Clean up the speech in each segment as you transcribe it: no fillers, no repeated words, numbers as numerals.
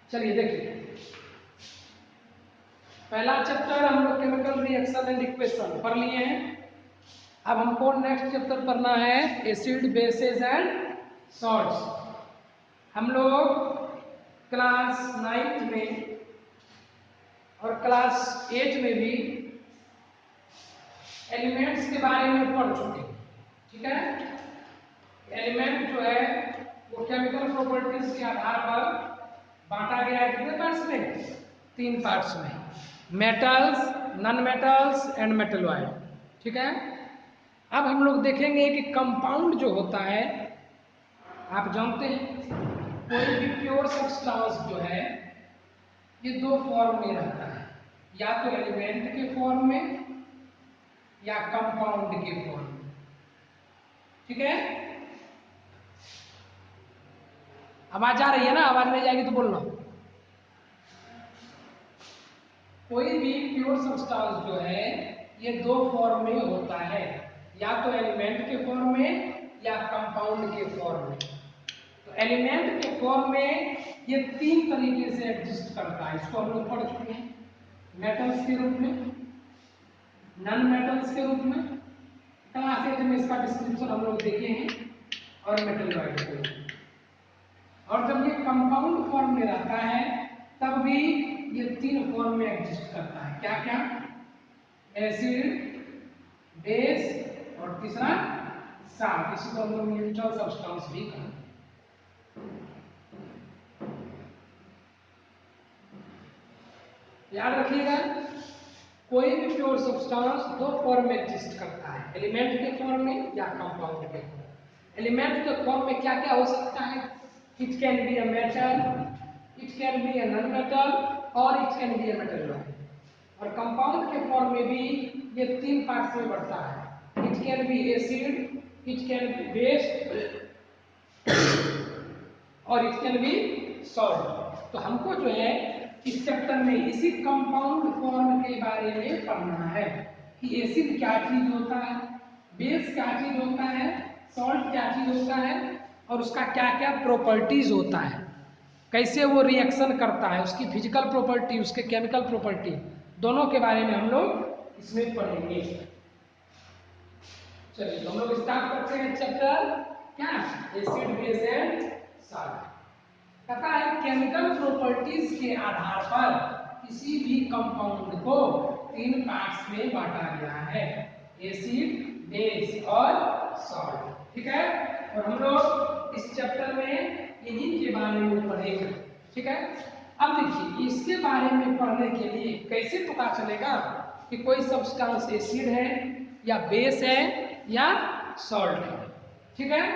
चलिए देखिए, पहला चैप्टर हम लोग केमिकल रिएक्शन एंड इक्वेशन पढ़ लिए हैं। अब हमको नेक्स्ट चैप्टर पढ़ना है एसिड बेसेस एंड सॉल्ट्स। हम लोग क्लास 9th में और क्लास 8 में भी एलिमेंट्स के बारे में पढ़ चुके हैं, ठीक है। एलिमेंट जो है वो केमिकल प्रॉपर्टीज के आधार पर बांटा गया है कितने पार्ट्स में? 3 पार्ट्स में, metals, non metals and metalloid, ठीक है। अब हम लोग देखेंगे कि कंपाउंड जो होता है, आप जानते हैं कोई भी प्योर सब्सटेंस जो है ये 2 फॉर्म में रहता है, या तो एलिमेंट के फॉर्म में या कंपाउंड के फॉर्म में, ठीक है। आवाज आ रही है ना? आवाज नहीं जाएगी तो बोलना। कोई भी प्योर सब्सटेंस जो है ये 2 फॉर्म में होता है, या तो एलिमेंट के फॉर्म में या कंपाउंड के फॉर्म में। तो एलिमेंट के फॉर्म में ये 3 तरीके से एग्जिस्ट करता है, इसको हम लोग पढ़ चुके हैं। मेटल्स के रूप में, नॉन मेटल्स के रूप में, क्लास 8 में इसका डिस्क्रिप्शन हम लोग देखे हैं, और मेटलॉइड के रूप में। और जब ये कंपाउंड फॉर्म में रहता है तब भी ये 3 फॉर्म में एग्जिस्ट करता है। क्या क्या? एसिड, बेस और तीसरा साल्ट। इसी को हम लोग न्यूट्रल सब्सटेंस भी कहते हैं। याद रखिएगा, कोई भी प्योर सब्सटेंस 2 फॉर्म में एग्जिस्ट करता है, एलिमेंट के फॉर्म में या कंपाउंड के फॉर्म में। एलिमेंट के फॉर्म में क्या क्या हो सकता है? It can be a metal, it can be a non metal और it can be a metalloid. और कंपाउंड के फॉर्म में भी ये 3 पार्ट्स में बढ़ता है। It can be acid, it can be base और इट कैन बी सॉल्ट। तो हमको जो है इस चैप्टर में इसी कंपाउंड फॉर्म के बारे में पढ़ना है कि एसिड क्या चीज होता है, बेस क्या चीज होता है, सॉल्ट क्या चीज होता है, और उसका क्या क्या प्रॉपर्टीज होता है, कैसे वो रिएक्शन करता है, उसकी फिजिकल प्रॉपर्टी, उसके केमिकल प्रॉपर्टी, दोनों के बारे में हम लोग इसमें पढ़ेंगे। चलिए हम लोग स्टार्ट करते हैं चैप्टर क्या? Acid base and salt. कहता है केमिकल प्रॉपर्टीज के आधार पर किसी भी कंपाउंड को 3 पार्ट्स में बांटा गया है, एसिड, बेस और सॉल्ट, ठीक है। और हम लोग इस चैप्टर में इन्हीं के बारे में पढ़ेंगे, ठीक है। अब देखिए, इसके बारे में पढ़ने के लिए कैसे पता चलेगा कि कोई सब्सटेंस एसिड है या बेस है या सॉल्ट है, ठीक है।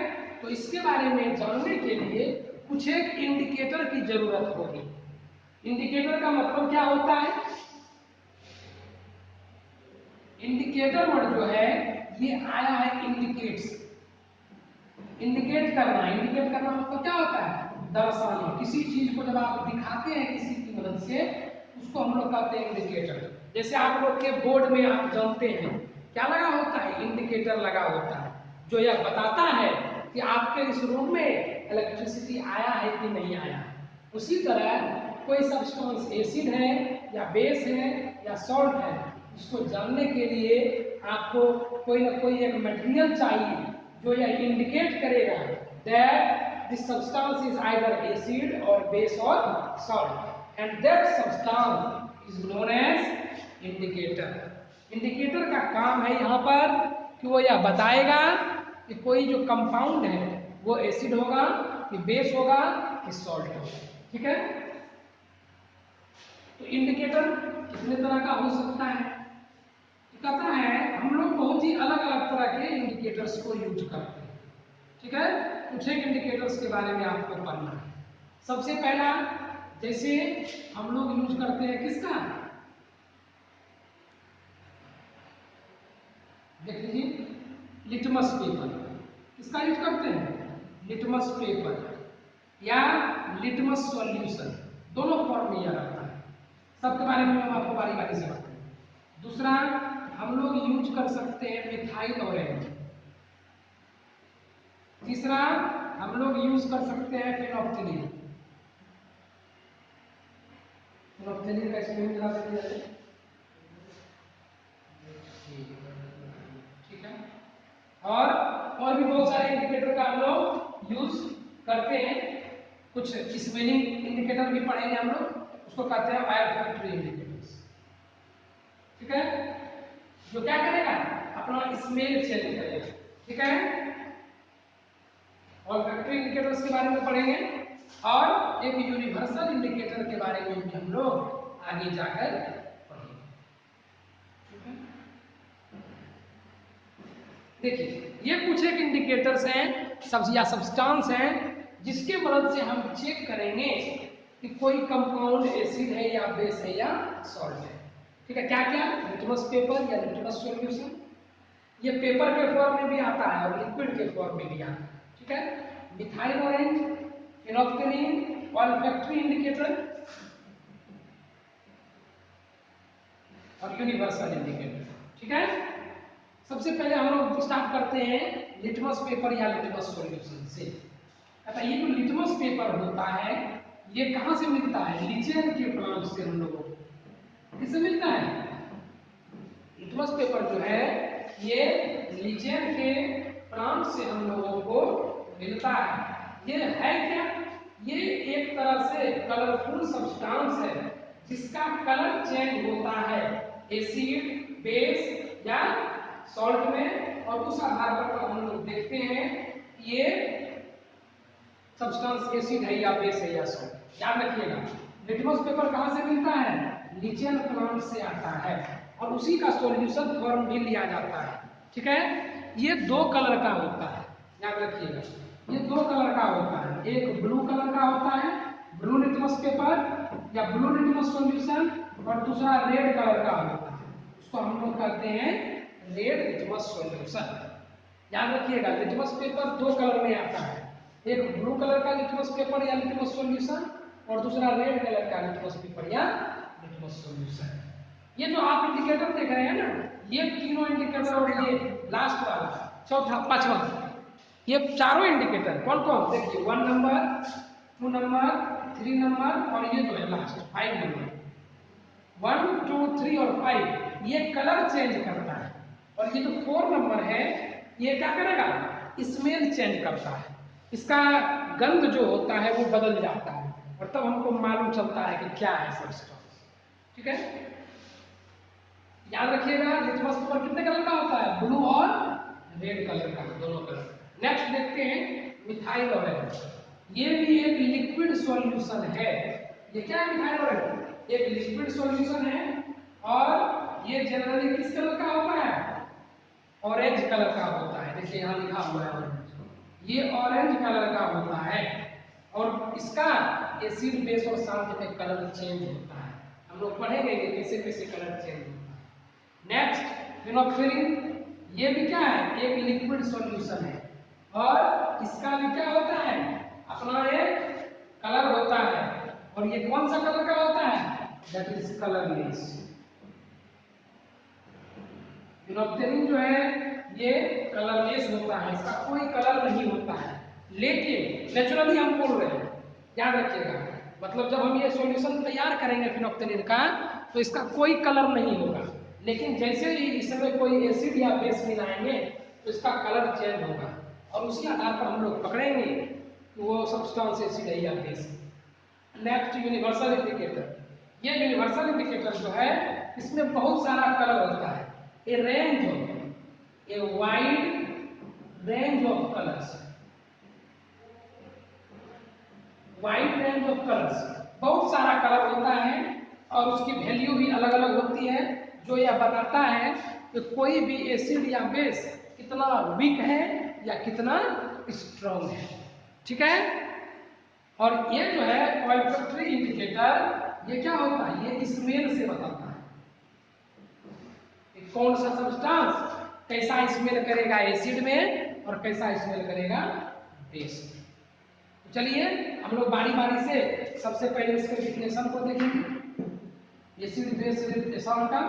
तो इसके बारे में जानने के लिए कुछ एक इंडिकेटर की जरूरत होगी। इंडिकेटर का मतलब क्या होता है? इंडिकेटर वर्ड जो है ये आया है इंडिकेट्स, इंडिकेट करना। इंडिकेट करना मतलब क्या होता है? दर्शाना। किसी चीज को जब आप दिखाते हैं किसी की मदद से, उसको हम लोग कहते हैं इंडिकेटर। जैसे आप लोग के बोर्ड में आप जानते हैं क्या लगा होता है? इंडिकेटर लगा होता है, जो यह बताता है कि आपके इस रूम में इलेक्ट्रिसिटी आया है कि नहीं आया है। उसी तरह कोई सब्सटेंस एसिड है या बेस है या सॉल्ट है, इसको जानने के लिए आपको कोई ना कोई एक मटेरियल चाहिए जो यह इंडिकेट करेगा that this substance is either acid और बेस और salt, and that substance is known as indicator. Indicator का काम है यहाँ पर कि वो यह बताएगा कि कोई जो कंपाउंड है वो एसिड होगा कि बेस होगा कि सॉल्ट होगा, ठीक है। तो इंडिकेटर कितने तरह का हो सकता है? कहता है हम लोग बहुत ही अलग अलग तरह के इंडिकेटर्स को यूज करते हैं, ठीक है। कुछ एक इंडिकेटर्स के बारे में आपको पढ़ना है। सबसे पहला, जैसे हम लोग यूज करते हैं किसका? देख लीजिए, लिटमस पेपर। किसका यूज करते हैं? लिटमस पेपर या लिटमस सॉल्यूशन, दोनों फॉर्म में यह रहता है। सबके बारे में हम आपको बारी बारी से बताएंगे। दूसरा, हम लोग यूज कर सकते हैं मिथाइल ऑरेंज। तीसरा, हम लोग यूज कर सकते हैं फेनोप्थिलीन। फिनोक्सेलिन का स्पेलिंग जरा देख लीजिए। ठीक है। और भी बहुत सारे इंडिकेटर का हम लोग यूज करते हैं। कुछ स्मेलिंग इंडिकेटर भी पढ़ेंगे हम लोग, उसको कहते हैं ऑल्फैक्टरी इंडिकेटर्स। ठीक है, जो क्या करेगा, अपना स्मेल चेंज करेगा। ठीक है, ऑल्फैक्टरी इंडिकेटर्स के बारे में पढ़ेंगे और एक यूनिवर्सल इंडिकेटर के बारे में भी हम लोग आगे जाकर पढ़ेंगे। ठीक है, देखिए ये कुछ एक इंडिकेटर्स हैं, या सब्सटेंस हैं, जिसके मदद से हम चेक करेंगे कि कोई कंपाउंड एसिड है या बेस है या सॉल्ट है। ठीक है, क्या क्या, लिटमस पेपर या लिटमस सॉल्यूशन, ये पेपर के फॉर्म में भी आता है और लिक्विड के फॉर्म में भी आता है। ठीक है, मिथाइल ऑरेंज, फिनोक्सेलिन, ऑल्फैक्टरी इंडिकेटर और यूनिवर्सल इंडिकेटर। ठीक है, सबसे पहले हम लोग स्टार्ट करते हैं लिटमस पेपर या लिटमस सॉल्यूशन से। अच्छा, ये जो लिटमस पेपर होता है ये कहां से मिलता है, लिचेन के प्लांट से हम लोगों को। किससे मिलता है, लिटमस पेपर जो है ये लिचेन के प्लांट से हम लोगों को मिलता है। ये है क्या, ये एक तरह से कलरफुल सब्सटेंस है जिसका कलर चेंज होता है एसिड, बेस या सॉल्ट में, और उस आधार पर हम लोग देखते हैं ये सब्सटेंस एसिड है या बेस है या सॉल्ट। याद रखिएगा, लिटमस पेपर कहां से मिलता है, लिचेन प्लांट से आता है और उसी का सॉल्यूशन फॉर्म भी लिया जाता है। ठीक है, ये दो कलर का होता है, याद रखिएगा, ये दो कलर का होता है, एक ब्लू कलर का होता है ब्लू लिटमस पेपर या ब्लू लिटमस सॉल्यूशन, और दूसरा रेड कलर का होता है, उसको हम लोग कहते हैं रेड लिटमस सॉल्यूशन। याद रखिएगा, लिटमस पेपर दो कलर में आता है, एक ब्लू कलर का लिटमस पेपर या लिटमस सॉल्यूशन और दूसरा रेड कलर का लिटमस पेपर या लिटमस सॉल्यूशन। ये जो आप इंडिकेटर देख रहे हैं ना, ये तीनों इंडिकेटर और ये लास्ट वाला चौथा पांचवा, ये चारों इंडिकेटर कौन कौन, देखिए 1 नंबर, 2 नंबर, 3 नंबर और ये जो है लास्ट 5 नंबर, 1, 2, 3 और 5 ये कलर चेंज करता है, और ये जो 4 नंबर है ये क्या करेगा, स्मेल चेंज करता है, इसका गंध जो होता है वो बदल जाता है और तब हमको मालूम चलता है कि क्या है सब्सटेंस। ठीक है, याद रखिएगा, लिटमस पेपर कितने कलर का होता है, ब्लू और रेड कलर का, दोनों कलर। नेक्स्ट देखते हैं मिथाइल ऑरेंज, ये भी एक लिक्विड सॉल्यूशन है। ये क्या है मिथाइल ऑरेंज, एक लिक्विड सॉल्यूशन है और ये जनरली किस कलर का होता है, ऑरेंज कलर का होता है। देखिए यहाँ लिखा हुआ है ऑरेंज, ये ऑरेंज कलर का होता है और इसका एसिड बेस और सॉल्ट में कलर चेंज होता है। हम लोग पढ़ेंगे कि कैसे कैसे कलर चेंज होता है। नेक्स्ट फिनोक्सेलिन, ये भी क्या है, एक लिक्विड सॉल्यूशन है और इसका भी क्या होता है, अपना एक कलर होता है, और ये कौन सा कलर का होता है, दैट इज कलरलेस। फिनोक्सेलिन जो है ये कलरलेस होता है, इसका कोई कलर नहीं होता है, लेकिन नेचुरली हम बोल रहे हैं, याद रखिएगा, मतलब जब हम ये सॉल्यूशन तैयार करेंगे फिनोक्सेलिन का तो इसका कोई कलर नहीं होगा, लेकिन जैसे ही इसमें कोई एसिड या बेस मिलाएंगे तो इसका कलर चेंज होगा और उसी आधार पर हम लोग पकड़ेंगे कि वो सब्सटेंस एसिड है या बेस। नेक्स्ट यूनिवर्सल इंडिकेटर, ये यूनिवर्सल इंडिकेटर जो है इसमें बहुत सारा कलर होता है, ए range of, a wide range of colours, wide range of colours, बहुत सारा कलर होता है और उसकी वैल्यू भी अलग अलग होती है, जो यह बताता है कि कोई भी एसिड या बेस कितना वीक है या कितना स्ट्रॉन्ग है। ठीक है, और ये जो है ऑल्फैक्टरी इंडिकेटर, ये क्या होता है, ये स्मेल से बताता है कि कौन सा सब्सटेंस कैसा स्मेल करेगा एसिड में और कैसा स्मेल करेगा बेस में। तो चलिए हम लोग बारी बारी से सबसे पहले इसके डिफिनेशन को देखेंगे, एसिड बेस रिलेशन का,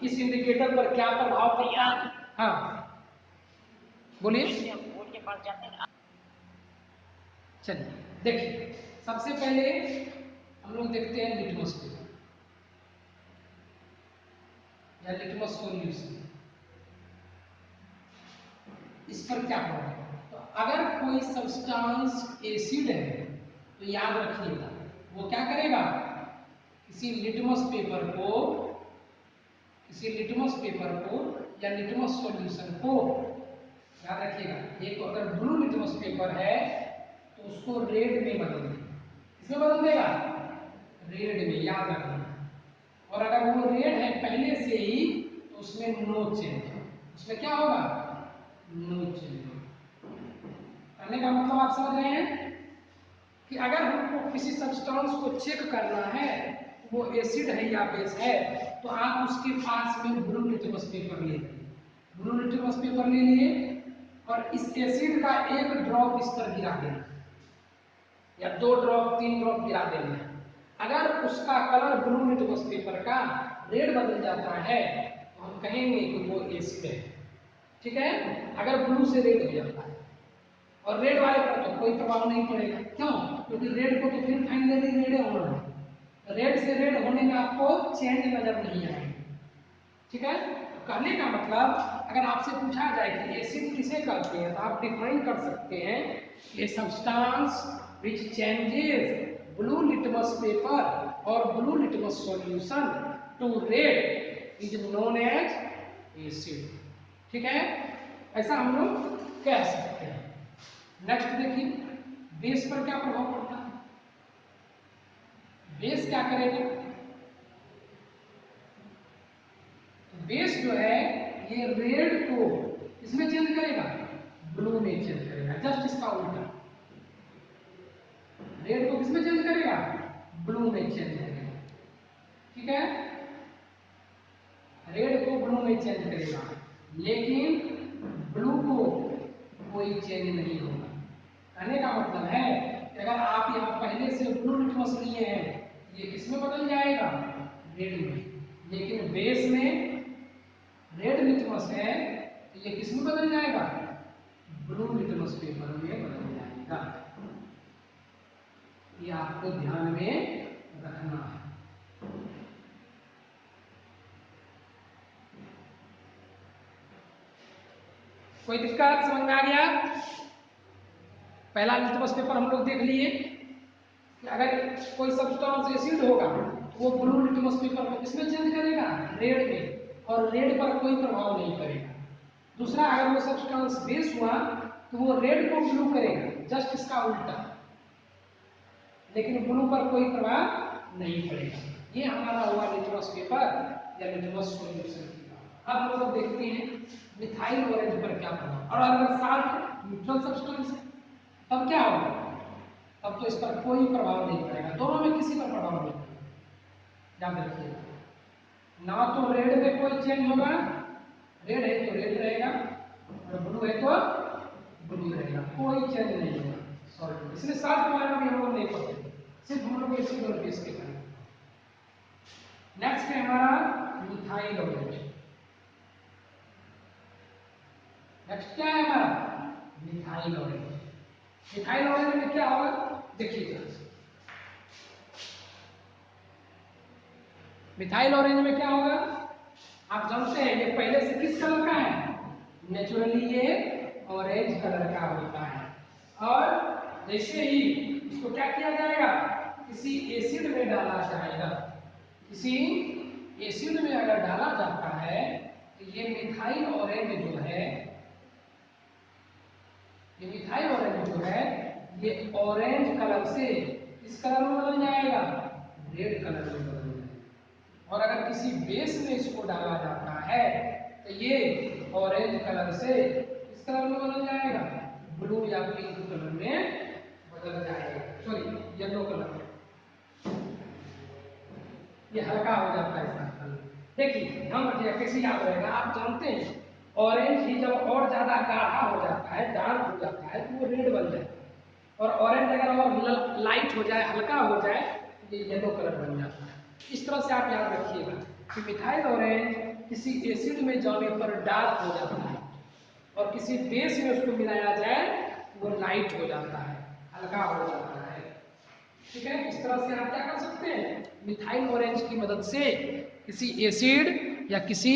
इस इंडिकेटर पर क्या प्रभाव पड़ता है। हाँ बोलिए, चलिए देखिए, सबसे पहले हम लोग देखते हैं लिटमस पेपर। या लिटमस सॉल्यूशन, इस पर क्या होगा? तो अगर कोई सब्सटेंस एसिड है तो याद रखिएगा वो क्या करेगा, किसी लिटमस पेपर को या लिटमस सॉल्यूशन को, याद रखिएगा, एक अगर ब्लू लिटमस पेपर है तो उसको रेड में बदल देगा। इसमें बदल देगा रेड में, याद रखना। और अगर वो रेड है पहले से ही तो उसमें नो चेंज, उसमें क्या होगा, नो चेंज। कहने का मतलब आप समझ रहे हैं कि अगर हमको किसी सब्सटेंस को चेक करना है वो एसिड है या बेस है तो आप उसके पास में ब्लू लिटमस पेपर ले लीजिए, ब्लू लिटमस पेपर ले लिए और इस एसिड का एक ड्रॉप इस पर गिरा देना या 2 ड्रॉप 3 ड्रॉप गिरा देना। अगर उसका कलर ब्लू लिटमस पेपर का रेड बदल जाता है तो हम कहेंगे कि वो एसिड है, ठीक है। अगर ब्लू से रेड हो जाता है और रेड वाले पर तो कोई प्रभाव नहीं पड़ेगा, क्यों? क्योंकि रेड को तो फिर फाइनली रेड होना है, रेड से रेड होने में आपको चेंज नजर नहीं आएगा, ठीक है। कहने का मतलब अगर आपसे पूछा जाए कि एसिड किसे कहते हैं तो आप डिफाइन कर सकते हैं ये substance which changes blue litmus paper और blue litmus solution to red is known as acid, ठीक है। ऐसा हम लोग कह सकते हैं। नेक्स्ट देखिए, बेस पर क्या प्रभाव पड़ता है। बेस क्या करेगा, बेस जो है ये रेड को इसमें चेंज करेगा, ब्लू में चेंज करेगा, जस्ट इसका उल्टा। रेड को किसमें चेंज करेगा, ब्लू में चेंज करेगा, ठीक है। रेड को ब्लू में चेंज करेगा लेकिन ब्लू को कोई चेंज नहीं होगा। कहने का मतलब है कि अगर आप यहाँ पहले से ब्लू लिटमस लिए हैं ये किसमें बदल जाएगा, रेड में, लेकिन बेस में रेड लिटमस है तो ये किसमें बदल जाएगा, ब्लू लिटमस पेपर में बदल जाएगा। ये आपको ध्यान में रखना है। कोई दिक्कत समझ में आ गया? पहला लिटमस पेपर हम लोग देख लिए कि अगर कोई सब्सटेंस एसिड होगा तो वो ब्लू लिटमस पेपर को किसमें चेंज करेगा, रेड में, और रेड पर कोई प्रभाव नहीं करेगा। दूसरा, अगर वो सब्सटेंस बेस हुआ तो वो रेड को ब्लू करेगा, जस्ट इसका उल्टा, लेकिन ब्लू पर कोई प्रभाव नहीं पड़ेगा। ये हमारा हुआ लिटमस पेपर या लिटमस सॉल्यूशन की बात। अब हम लोग देखते हैं मिथाइल ऑरेंज पर क्या प्रभाव, और अगर साल्ट न्यूट्रल सब्सटेंस है तब क्या होगा, तब तो इस पर कोई प्रभाव नहीं पड़ेगा, दोनों में किसी पर प्रभाव नहीं पड़ेगा। याद रखिएगा, ना तो रेड में कोई चेंज होगा, रेड है तो रेड रहेगा और ब्लू है तो ब्लू रहेगा, कोई चेंज नहीं होगा सॉल्ट। इसलिए साल्ट के बारे में हम लोग नहीं पढ़ते, सिर्फ हम लोग एसिड और बेस के बारे में। नेक्स्ट है हमारा मिथाइल ऑरेंज। नेक्स्ट क्या है हमारा, मिथाइल ऑरेंज। मिथाइल ऑरेंज में क्या होगा देखिएगा, मिथाइल ऑरेंज में क्या होगा आप जानते हैं, ये पहले से किस कलर का है, नेचुरली ये ऑरेंज कलर का होता है। और जैसे ही इसको क्या किया जाएगा, किसी एसिड में डाला जाएगा, किसी एसिड में अगर डाला जाता है तो ये मिथाइल ऑरेंज जो है, ये मिथाइल ऑरेंज जो है ये ऑरेंज कलर से किस कलर में बदल जाएगा, रेड कलर में बदल जाएगा। और अगर किसी बेस में इसको डाला जाता है तो ये ऑरेंज कलर से किस कलर में बदल जाएगा, ब्लू या पिंक कलर में बदल जाएगा, सॉरी येलो कलर में, ये हल्का हो जाता है इसका कलर। देखिए ध्यान रखिएगा, कैसे याद रहेगा, आप जानते हैं ऑरेंज ही जब और ज्यादा गाढ़ा हो जाता है, डार्क हो जाता है तो वो रेड बन जाता है, और ऑरेंज अगर और लाइट हो जाए, हल्का हो जाए तो ये येलो कलर बन जाता है। इस तरह से आप याद रखिएगा कि मिथाइल ऑरेंज किसी एसिड में जाने पर डार्क हो जाता है और किसी बेस में उसको मिलाया जाए वो लाइट हो जाता है, हल्का हो जाता है, ठीक है। इस तरह से आप क्या कर सकते हैं, मिथाइल ऑरेंज की मदद से किसी एसिड या किसी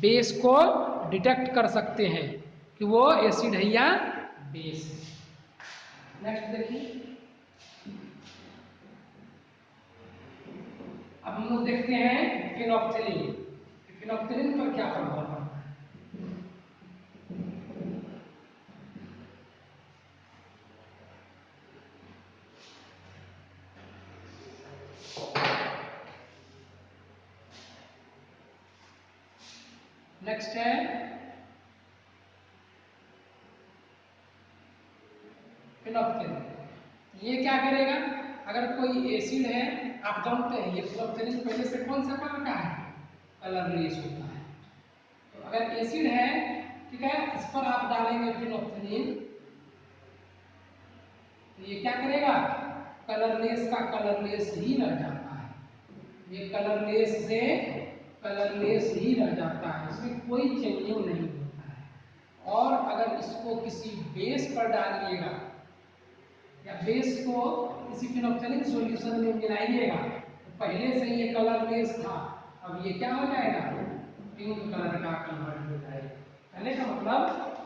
बेस को डिटेक्ट कर सकते हैं कि वो एसिड है या बेस है। नेक्स्ट देखिए, अब हम लोग देखते हैं फिनोप्थेलिन। फिनोप्थेलिन पर क्या प्रभाव पड़ता है। नेक्स्ट है फिनोप्थेलिन। ये क्या करेगा, अगर कोई एसिड है, आप जानते हैं ये फिनोप्थेलिन पहले से कौन सा कलर का है, कलरलेस होता है। तो अगर एसिड है, ठीक है, इस पर आप डालेंगे फिनोप्थेलिन, तो ये क्या करेगा, कलरलेस का कलरलेस ही रह जाता है। ये कलरलेस से कलरलेस ही रह जाता है, इसमें कोई चेंजिंग नहीं होता है। और अगर इसको किसी बेस पर डालिएगा या बेस को किसी फिनोप्थेलिन सॉल्यूशन में मिलाइएगा, तो पहले से ये कलरलेस था, अब ये क्या हो जाएगा, पिंक कलर का कन्वर्ट हो जाएगा। कहने का मतलब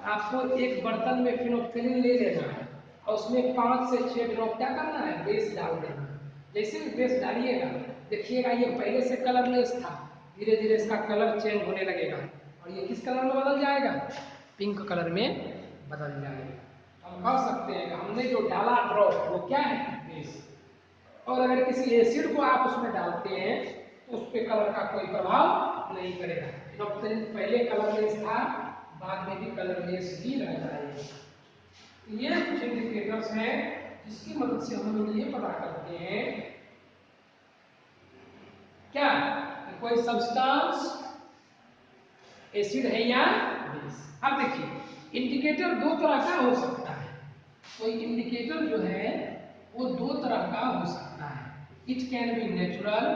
आपको एक बर्तन में फिनोप्थेलिन ले लेना है और उसमें 5 से 6 ड्रॉप क्या करना है, बेस डाल देना है। जैसे भी बेस डालिएगा, देखिएगा ये पहले से कलरलेस था, धीरे धीरे इसका कलर चेंज होने लगेगा और ये किस कलर में बदल जाएगा, पिंक कलर में बदल जाएगा। हम कह सकते हैं कि हमने जो डाला ड्रॉप वो क्या है, बेस। और अगर किसी एसिड को आप उसमें डालते हैं तो उस पे कलर का कोई प्रभाव नहीं करेगा। फिनोप्थेलिन पहले कलरलेस था, बाद में भी कलरलेस ही रह जाएगा। ये कुछ इंडिकेटर्स हैं जिसकी मदद से हम लोग ये पता करते हैं क्या, कि कोई सब्सटेंस एसिड है या बेस। अब देखिए इंडिकेटर दो तरह का हो सकता है। कोई इंडिकेटर जो है वो दो तरह का हो सकता है। It can B natural,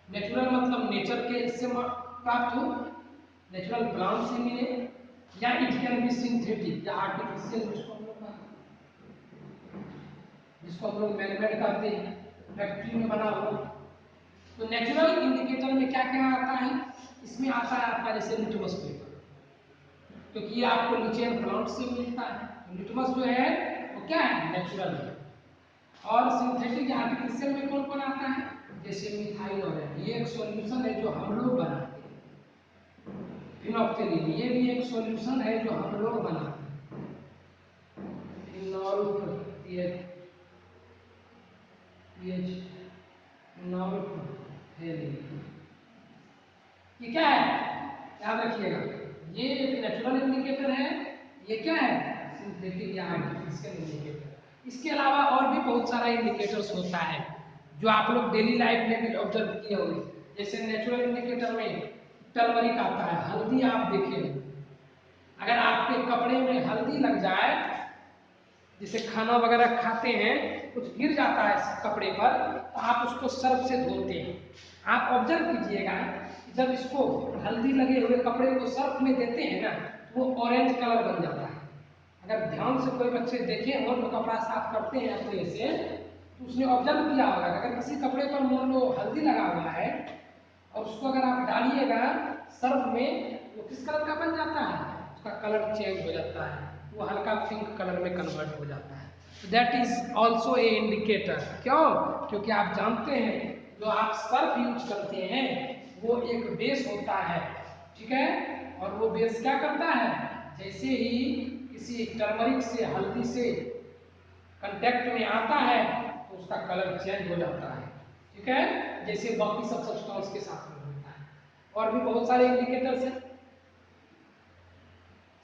natural मतलब नेचर के से प्राप्त हो, नेचुरल प्लांट से मिले, या इट कैन बी सिंथेटिक या आर्टिफिशियल, जिसको हम लोग मैनमेड करते हैं, फैक्ट्री में बना हुआ। तो नेचुरल इंडिकेटर में क्या क्या आता है, इसमें आता है आपका जैसे लिटमस पेपर, क्योंकि ये आपको नीचे प्लांट से मिलता है। लिटमस जो है वो क्या है, नेचुरल है। और सिंथेटिक या आर्टिफिशियल में कौन कौन आता है, जैसे मिथाइल और ये एक सॉल्यूशन है जो हम लोग बनाते हैं। फिनोप्थेलिन ये भी एक सॉल्यूशन है जो हम लोग बनाते हैं। ये क्या है, याद रखिएगा, ये एक नेचुरल इंडिकेटर है, ये क्या है, सिंथेटिक या आर्टिफिशियल इंडिकेटर। इसके अलावा और भी बहुत सारा इंडिकेटर्स होता है जो आप लोग डेली लाइफ में भी ऑब्जर्व किए होंगे। जैसे नेचुरल इंडिकेटर में टर्मरिक आता है, हल्दी आप देखें, अगर आपके कपड़े में हल्दी लग जाए, जैसे खाना वगैरह खाते हैं कुछ गिर जाता है कपड़े पर, तो आप उसको सर्फ से धोते हैं। आप ऑब्जर्व कीजिएगा, जब इसको हल्दी लगे हुए कपड़े को सर्फ में देते हैं ना, तो वो ऑरेंज कलर बन जाता है। अगर ध्यान से कोई बच्चे देखे हो तो कपड़ा साफ करते हैं अपने से, तो उसने ऑब्जर्व किया होगा, अगर किसी कपड़े पर मान लो हल्दी लगा हुआ है और उसको अगर आप डालिएगा सर्फ में, वो किस कलर का बन जाता है, उसका कलर चेंज हो जाता है, वो हल्का पिंक कलर में कन्वर्ट हो जाता है। तो that is also a indicator. क्यों, क्योंकि आप जानते हैं जो आप सर्फ यूज करते हैं वो एक बेस होता है, ठीक है, और वो बेस क्या करता है, जैसे ही किसी टर्मरिक से हल्दी से कांटेक्ट में आता है तो उसका कलर चेंज हो जाता है, ठीक है, जैसे बाकी सब सब्सटेंस के साथ में होता है। और भी बहुत सारे इंडिकेटर्स हैं,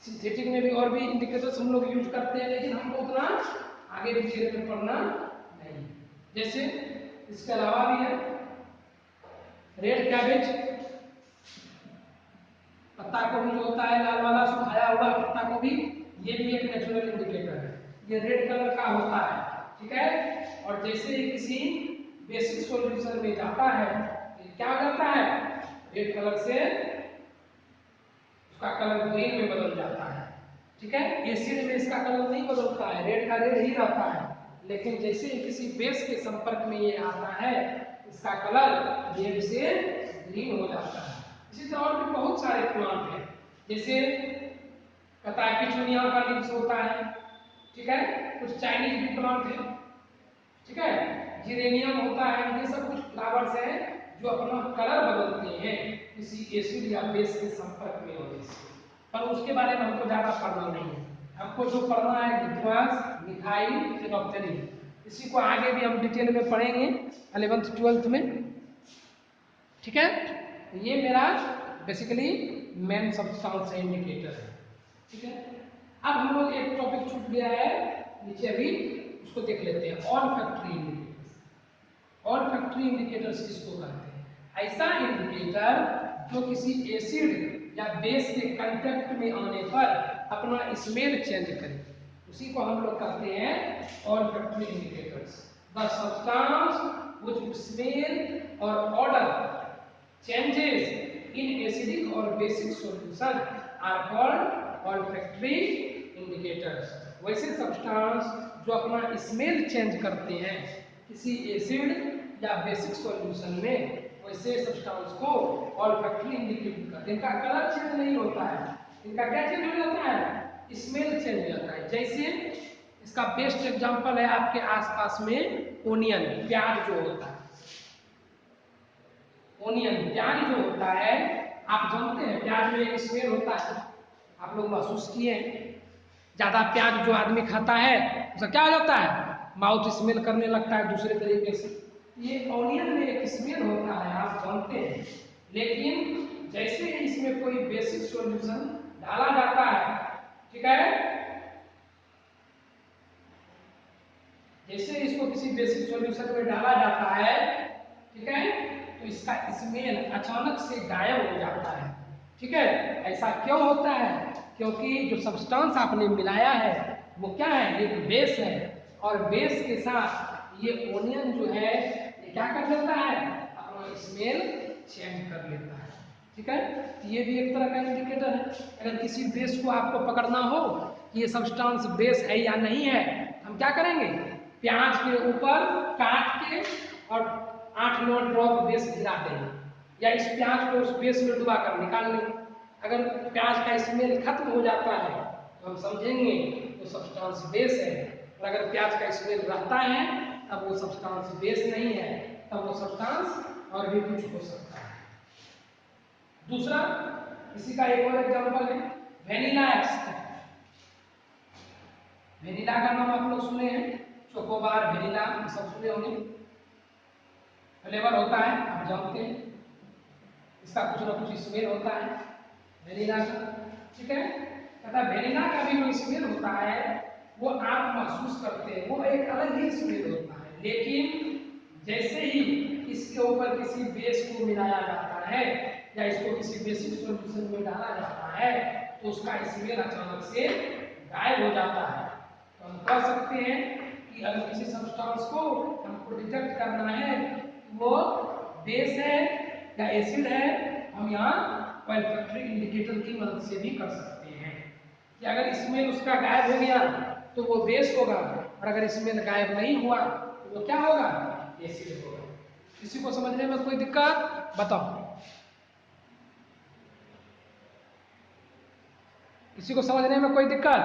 सिंथेटिक में भी और भी इंडिकेटर्स हम लोग यूज करते हैं, लेकिन हमको उतना आगे भी धीरे धीरे पढ़ना नहीं। जैसे इसके अलावा भी है रेड कैबेज, पत्ता गोभी जो होता है लाल वाला सुखाया हुआ पत्ता गोभी, ये भी एक नेचुरल इंडिकेटर है, ये रेड कलर का होता है, ठीक है। और जैसे ही किसी बेसिक सॉल्यूशन में जाता है तो क्या हो जाता है, रेड कलर से उसका कलर ग्रीन में बदल जाता है, ठीक है। एसिड में इसका कलर नहीं बदलता है, रेड का रेड ही रहता है, लेकिन जैसे ही किसी बेस के संपर्क में ये आता है इसका कलर रेड से ग्रीन हो जाता है। इसी तरह और भी बहुत सारे प्लांट हैं, जैसे कहता है पिचुनिया का लीव्स होता है, ठीक है, कुछ चाइनीज भी प्लांट है, ठीक है, जिरेनियम होता है। ये सब कुछ फ्लावर्स हैं जो अपना कलर बदलते हैं किसी एसिड या बेस के संपर्क में होने से। पर उसके बारे में हमको ज्यादा पढ़ना नहीं है, हमको जो पढ़ना है लिथुआस, मिथाइल, फिनोल्फ्थेलिन, इसी को आगे भी हम डिटेल में पढ़ेंगे 11th 12th में, ठीक है। ये मेरा बेसिकली मेन सब्सटेंस है, इंडिकेटर है, ठीक है। अब हम लोग एक टॉपिक छूट गया है नीचे, अभी उसको देख लेते हैं, all factory indicators. All factory indicators किसको कहते हैं? ऐसा इंडिकेटर जो किसी एसिड या बेस के कांटेक्ट में आने पर अपना स्मेल चेंज करे, उसी को हम लोग कहते हैं all factory indicators. The substance which smell और order changes in acidic or basic solution are called olfactory indicators। वैसे सब्सटेंस जो अपना स्मेल चेंज करते हैं किसी एसिड या बेसिक सॉल्यूशन में, वैसे सब्सटेंस को olfactory इंडिकेटर करते हैं। इनका कलर चेंज नहीं होता है, इनका क्या चेंज हो जाता है? स्मेल चेंज हो जाता है। जैसे इसका बेस्ट एग्जांपल है आपके आसपास में ओनियन, प्याज जो होता है, ओनियन प्याज जो होता है, आप जानते हैं प्याज में एक स्मेल होता है, आप लोग महसूस किए हैं। ज्यादा प्याज जो आदमी खाता है उसका क्या हो जाता है? माउथ स्मेल करने लगता है दूसरे तरीके से। ये ओनियन में एक स्मेल होता है, आप जानते हैं, लेकिन जैसे ही इसमें कोई बेसिक सॉल्यूशन डाला जाता है, ठीक है, जैसे इसको किसी बेसिक सॉल्यूशन में डाला जाता है, ठीक है, तो इसका स्मेल अचानक से गायब हो जाता है, ठीक है। ऐसा क्यों होता है? क्योंकि जो सब्सटेंस आपने मिलाया है वो क्या है? एक बेस है, और बेस के साथ ये ओनियन जो है ये क्या कर लेता है? अपना स्मेल चेंज कर लेता है, ठीक है। तो ये भी एक तरह का इंडिकेटर है। अगर किसी बेस को आपको पकड़ना हो कि ये सब्सटेंस बेस है या नहीं है, हम क्या करेंगे? प्याज के ऊपर काट के और 8-9 ड्रॉप बेस गिरा देंगे, या इस प्याज को उस बेस में डुबा कर निकाल लेंगे। अगर प्याज का स्मेल खत्म हो जाता है तो हम समझेंगे वो सब्सटेंस बेस है, और अगर प्याज का स्मेल रहता है तब वो सब्सटेंस बेस नहीं है, तब वो सब्सटेंस और भी कुछ हो सकता है। दूसरा, इसी का एक और एग्जांपल है वेनिला एक्सट्रैक्ट। वेनिला का नाम आप लोग सुने हैं, चोकोबार, वेनिला सब सुने होंगे, फ्लेवर होता है, आप जानते हैं, इसका कुछ ना कुछ स्मेल होता है वेनिला का, ठीक है। कहता है वेनिला का भी जो स्मेल होता है वो आप महसूस करते हैं, वो एक अलग ही स्मेल होता है, लेकिन जैसे ही इसके ऊपर किसी बेस को मिलाया जाता है या इसको किसी बेसिक सॉल्यूशन में डाला जाता है तो उसका स्मेल अचानक से गायब हो जाता है। तो हम कह सकते हैं कि अगर किसी सब्सटेंस को हमको डिटेक्ट करना है वो बेस है या एसिड है, हम यहाँ olfactory इंडिकेटर की मदद से भी कर सकते हैं कि अगर स्मेल उसका गायब हो गया तो वो बेस होगा, और अगर स्मेल गायब नहीं हुआ तो वो क्या होगा? एसिड होगा। किसी को समझने में कोई दिक्कत? बताओ, किसी को समझने में कोई दिक्कत?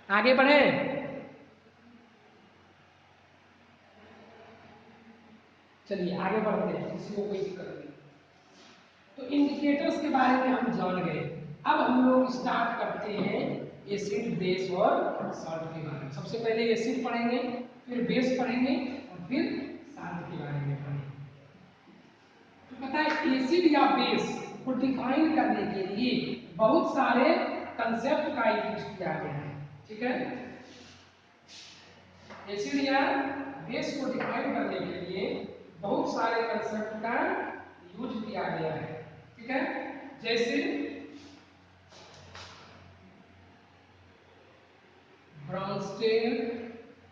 आगे बढ़े। चलिए आगे बढ़ते हैं, किसी को कोई दिक्कत नहीं। तो इंडिकेटर्स के बारे में हम जान गए। अब हम लोग स्टार्ट करते हैं एसिड, बेस और सॉल्ट के बारे में। सबसे पहले एसिड पढ़ेंगे, फिर बेस पढ़ेंगे और फिर सॉल्ट के बारे में पढ़ेंगे। तो पता है एसिड या बेस को डिफाइन करने के लिए बहुत सारे कंसेप्ट का यूज किया गया है, ठीक है। एसिड या बेस को डिफाइन करने के लिए बहुत सारे कंसेप्ट का यूज किया गया है, ठीक है। जैसे ब्राउनस्टेन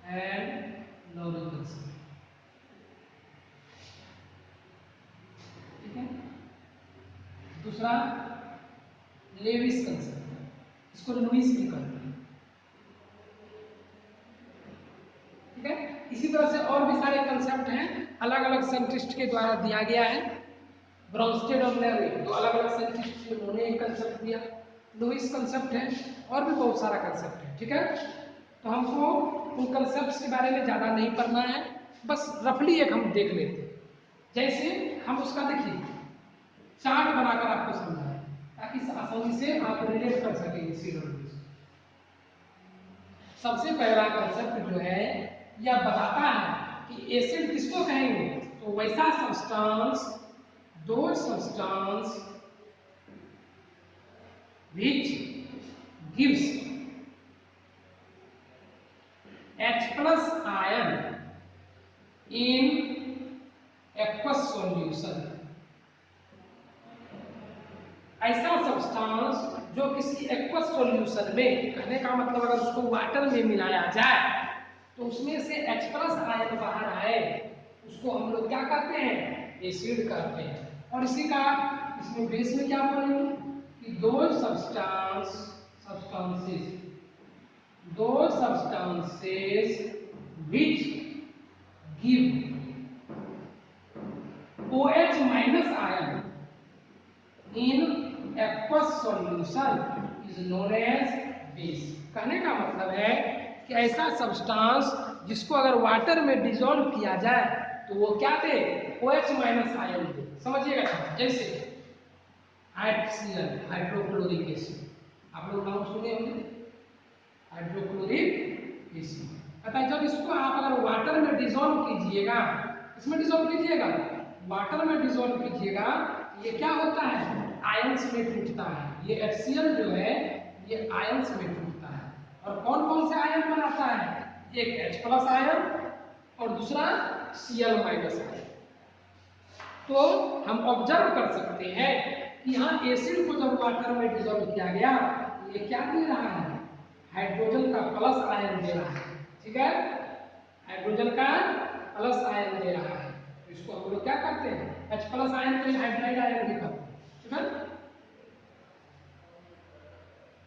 एंड लॉरी कंसेप्ट, ठीक है। दूसरा लेविस कंसेप्ट, इसको लुईस भी कहते हैं, ठीक है। इसी तरह से और भी सारे कंसेप्ट हैं अलग अलग साइंटिस्ट के द्वारा दिया गया है। ब्रॉन्स्टेड और लेवी, दो अलग अलग साइंटिस्ट उन्होंने एक कंसेप्ट दिया, लुईस कंसेप्ट है, और भी बहुत सारा कंसेप्ट है। ठीक है, तो हमको उन कंसेप्ट के बारे में ज़्यादा नहीं पढ़ना है, बस रफली एक हम देख लेते हैं। जैसे हम उसका देखिए चार्ट बनाकर आपको समझाएं ताकि आसानी से आप रिलेट कर सकेंगे सीरियल। सबसे पहला कंसेप्ट जो है यह बताता है कि एसिड किसको कहेंगे, तो वैसा सब्सटेंस, दो substance which gives H plus ion in aqueous solution। ऐसा सब्सटेंस जो किसी एक्वस सॉल्यूशन में, कहने का मतलब अगर उसको वाटर में मिलाया जाए तो उसमें से H प्लस आयन बाहर आए, उसको हम लोग क्या कहते हैं, एसिड कहते हैं। और इसी का इसमें बेस में क्या बोलेंगे कि दो substances which give OH minus ion in aqueous solution is known as base। कहने का मतलब है कि ऐसा सब्सटेंस जिसको अगर वाटर में डिसॉल्व किया जाए तो वो क्या दे, OH माइनस आयन दे। समझिएगा, जैसे HCl हाइड्रोक्लोरिक एसिड, आप लोग नाम सुने होंगे हाइड्रोक्लोरिक एसिड। कहता है जब इसको आप अगर वाटर में डिसॉल्व कीजिएगा, इसमें डिसॉल्व कीजिएगा, वाटर में डिसॉल्व कीजिएगा, ये क्या होता है, आयंस में टूटता है। ये HCl जो है ये आयंस में टूटता है। और कौन कौन से आयन बनाता है, एक H प्लस आयन और दूसरा Cl माइनस आयन। तो हम ऑब्जर्व कर सकते हैं कि यहाँ एसिड को जब वाटर में डिसॉल्व किया गया, ये क्या दे रहा है, हाइड्रोजन का प्लस आयन दे रहा है। ठीक है, हाइड्रोजन का प्लस आयन दे रहा है, तो इसको हम लोग क्या करते हैं, H प्लस आयन को हाइड्राइड आयन भी कहते हैं। ठीक है,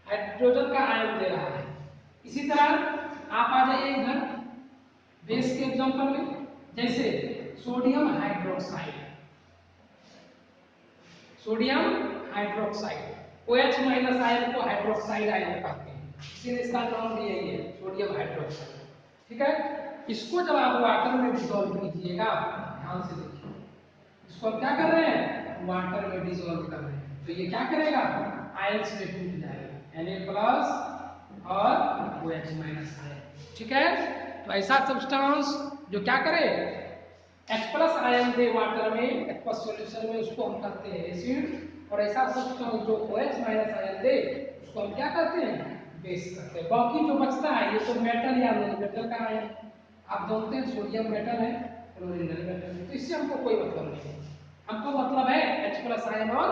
हाइड्रोजन का आयन दे रहा है। इसी तरह आप आ जाइए इधर बेस के एग्जांपल में, जैसे sodium hydroxide, sodium hydroxide, OH minus ion को हाइड्रोक्साइड आयन कहते हैं, इसीलिए इसका नाम भी यही है, सोडियम हाइड्रोक्साइड। ठीक है, इसको जब आप वाटर में डिसॉल्व कीजिएगा, ध्यान से देखिए, इसको हम क्या कर रहे हैं, वाटर में डिसॉल्व कर रहे हैं, तो ये क्या करेगा, आयंस में टूट जाएगा, Na प्लस और OH माइनस आयन। ठीक है, तो ऐसा सब्सटेंस जो क्या करे, H प्लस आयन दे वाटर में एक्वस सॉल्यूशन में, उसको हम कहते हैं एसिड। और ऐसा सब्सटेंस जो OH माइनस आयन दे उसको हम क्या कहते हैं, बेस कहते हैं। बाकी जो बचता है ये तो मेटल या नॉन मेटल का आयन, आप जानते हैं सोडियम मेटल है, क्लोरीन मेटल है, तो इससे हमको कोई मतलब नहीं है। हमको मतलब है H प्लस आयन और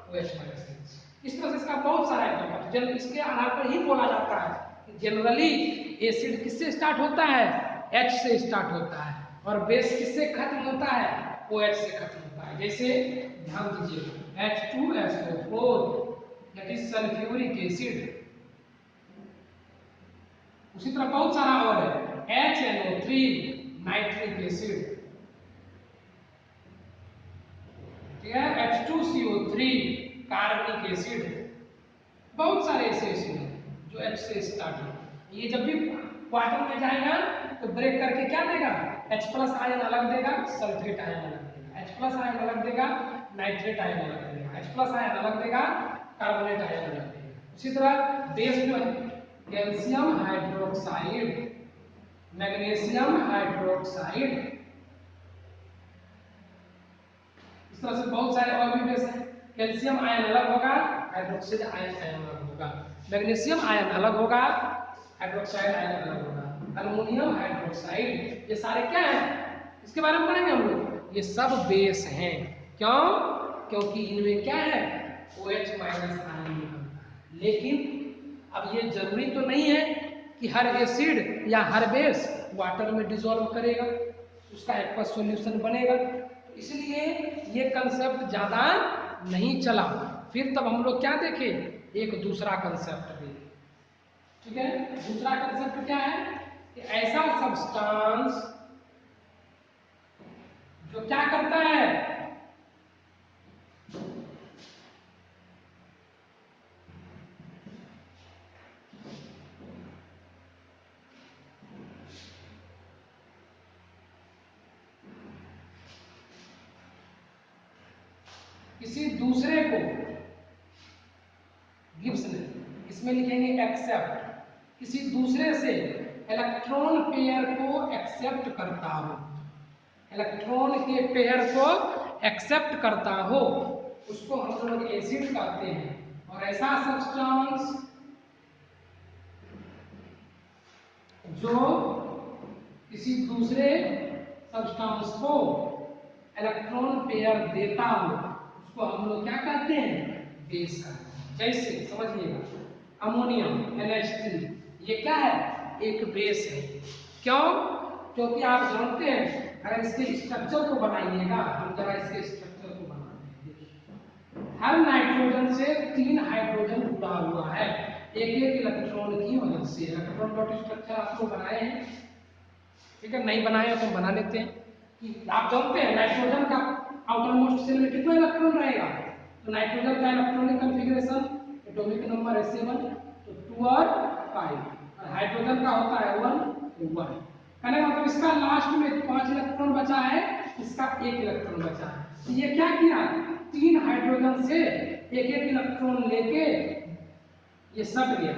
OH माइनस आयन। इस तरह से इसका बहुत सारा एग्जांपल है, इसके आधार पर ही बोला जाता है कि जनरली एसिड किससे स्टार्ट होता है, H से स्टार्ट होता है, और बेस किससे खत्म होता है, OH से खत्म होता है। जैसे ध्यान दीजिए H2SO4 that is sulphuric acid, उसी तरह बहुत सारा और है, HNO3 नाइट्रिक एसिड, ठीक है, H2CO3 कार्बनिक एसिड, बहुत सारे ऐसे एसिड हैं जो H से स्टार्ट है। ये जब भी वाटर में जाएगा तो ब्रेक करके क्या देगा, H प्लस आयन अलग देगा, सल्फेट आयन अलग देगा, H प्लस आयन अलग देगा, नाइट्रेट आयन अलग देगा, H प्लस आयन अलग देगा, कार्बोनेट आयन अलग देगा। इसी तरह बेस जो है कैल्शियम हाइड्रोक्साइड, मैग्नीशियम हाइड्रोक्साइड, इस तरह से बहुत सारे और भी बेस हैं। कैल्शियम आयन अलग होगा, हाइड्रोक्साइड आयन अलग होगा, मैग्नीशियम आयन अलग होगा, हाइड्रोक्साइड आयन अलग होगा, अल्युमिनियम हाइड्रोक्साइड, ये सारे क्या हैं, इसके बारे में पढ़ेंगे हम लोग। ये सब बेस हैं, क्यों, क्योंकि इनमें क्या है, OH माइनस आयन निकलता है। लेकिन अब ये जरूरी तो नहीं है कि हर एसिड या हर बेस वाटर में डिसॉल्व करेगा, उसका एक्वस सॉल्यूशन बनेगा, तो इसलिए ये कंसेप्ट ज्यादा नहीं चला। फिर तब हम लोग क्या देखें, एक दूसरा कंसेप्ट देखें। ठीक है, दूसरा कंसेप्ट क्या है कि ऐसा सब्सटेंस जो क्या करता है, किसी दूसरे को, गिव्स ने, इसमें लिखेंगे एक्सेप्ट, किसी दूसरे से इलेक्ट्रॉन पेयर को एक्सेप्ट करता हो, इलेक्ट्रॉन के पेयर को एक्सेप्ट करता हो, उसको हम लोग एसिड कहते हैं। और ऐसा सब्सटेंस जो किसी दूसरे सब्सटेंस को इलेक्ट्रॉन पेयर देता हो, उसको हम लोग क्या कहते हैं, बेस कहते हैं। जैसे समझिएगा, अमोनियम NH3, ये क्या है, एक बेस है। क्यों? क्योंकि आप जानते हैं, अगर इसके स्ट्रक्चर को बनाइएगा, हम जरा इसके स्ट्रक्चर को बनाते हैं। हर नाइट्रोजन से 3 हाइड्रोजन जुड़ा हुआ है, एक एक इलेक्ट्रॉन की मदद से। इलेक्ट्रॉन डॉट स्ट्रक्चर आप लोग बनाए हैं, ठीक है? नहीं बनाए तो बना लेते हैं। कि आप जानते हैं नाइट्रोजन का आउटर मोस्ट शेल में कितना इलेक्ट्रॉन रहेगा, तो नाइट्रोजन का इलेक्ट्रॉनिक कॉन्फ़िगरेशन, एटॉमिक नंबर है 7, तो 2 और 5, और हाइड्रोजन का होता है 1 तो 1। कहने का मतलब इसका लास्ट में 5 इलेक्ट्रॉन बचा है, इसका 1 इलेक्ट्रॉन बचा है। तो ये क्या किया, 3 हाइड्रोजन से एक एक इलेक्ट्रॉन लेके ये सब लिया।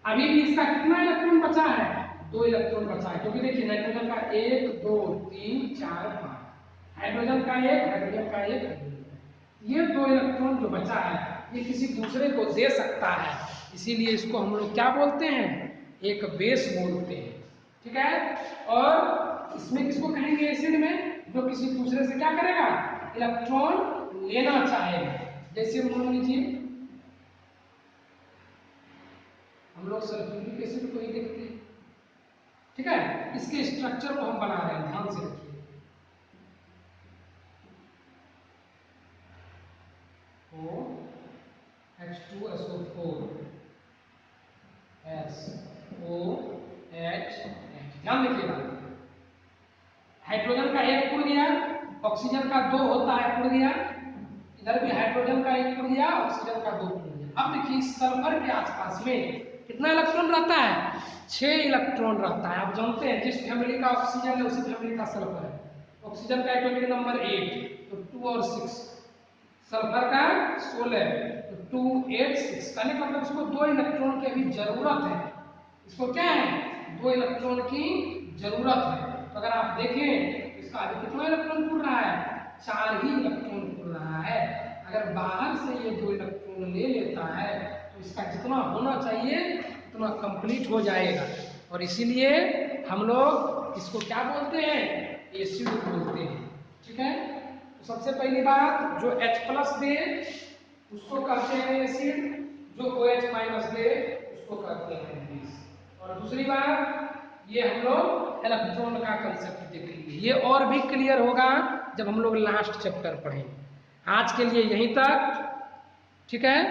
अभी भी इसका कितना इलेक्ट्रॉन बचा है, 2 इलेक्ट्रॉन बचा है, क्योंकि देखिए नाइट्रोजन का 1 2 3 4 5, हाइड्रोजन का 1, हाइड्रोजन का 1, ये 2 इलेक्ट्रॉन जो बचा है, ये किसी दूसरे को दे सकता है, इसीलिए इसको हम लोग क्या बोलते हैं, एक बेस बोलते हैं। ठीक है? और इसमें किसको कहेंगे, एसिड में जो किसी दूसरे से क्या करेगा, इलेक्ट्रॉन लेना चाहेगा। जैसे मान लीजिए हम लोग सल्फ्यूरिक एसिड को ही देखते हैं, ठीक है? इसके स्ट्रक्चर को हम बना रहे हैं, ध्यान से रखिए। H2SO4 SOH, ध्यान रखिएगा, हाइड्रोजन का 1 पुड़ गया, ऑक्सीजन का 2 होता है पुड़ गया, इधर भी हाइड्रोजन का 1 पुड़ गया, ऑक्सीजन का 2 पुड़ गया। अब देखिए सल्फर के आसपास में कितना इलेक्ट्रॉन रहता है, 6 इलेक्ट्रॉन रहता है। आप जानते हैं जिस फैमिली का ऑक्सीजन है उसी फैमिली का सल्फर है। ऑक्सीजन का एटॉमिक नंबर 8, तो 2 और 6, सल्फर का 16, तो 2 8 6, कहने का मतलब इसको 2 इलेक्ट्रॉन की अभी जरूरत है, इसको क्या है, 2 इलेक्ट्रॉन की जरूरत है। तो अगर आप देखें इसका अभी कितना इलेक्ट्रॉन पुड़ रहा है, 4 ही इलेक्ट्रॉन पुड़ रहा है। अगर बाहर से ये 2 इलेक्ट्रॉन ले लेता है तो इसका जितना होना चाहिए उतना कंप्लीट हो जाएगा, और इसीलिए हम लोग इसको क्या बोलते हैं, एसिड बोलते हैं। ठीक है? तो सबसे पहली बात, जो H+ दे उसको कहते हैं एसिड, जो OH- दे उसको कहते हैं बेस। और दूसरी बात, ये हम लोग इलेक्ट्रॉन का कंसेप्ट देखेंगे, ये और भी क्लियर होगा जब हम लोग लास्ट चैप्टर पढ़ेंगे। आज के लिए यहीं तक, ठीक है?